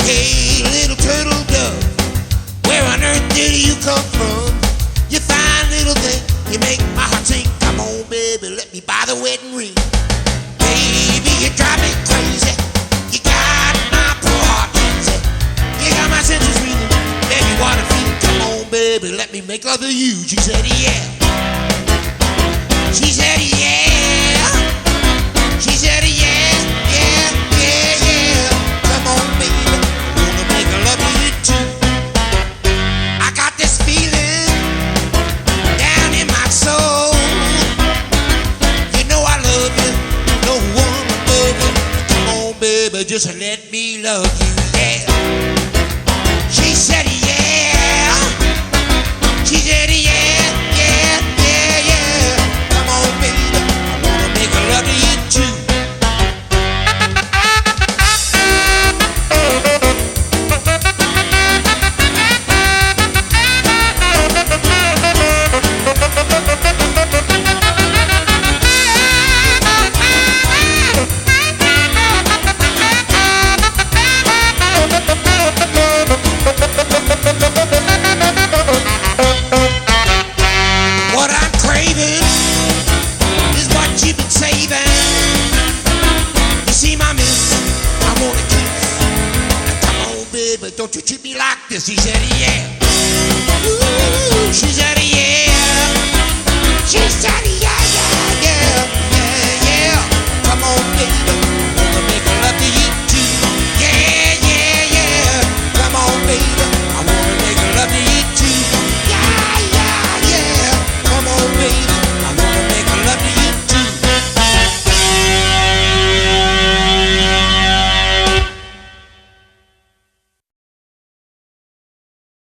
Hey, little turtle dove, where on earth did you come from? You fine little thing, you make my heart sing. Come on, baby, let me buy the wedding ring. Baby, you drive me crazy. You got my poor heart easy. You got my senses reeling. Baby, what a feeling. Come on, baby, let me make love to you. She said, yeah. She said, yeah. She said, yeah, yeah, yeah, yeah. Come on, baby, I wanna make love to you too. I got this feeling down in my soul. You know I love you, no one above you. Come on, baby, just let me love you, yeah. She said, yeah. She said, yeah, yeah, yeah, yeah. Come on, baby, I wanna make love to you too. What I'm craving is what you've been saving. You see my miss, I want a kiss. Now come on, baby, don't you treat me like this. He said, yeah. Ooh, she said, yeah. She said, yeah, yeah, yeah, yeah, yeah. Come on, baby.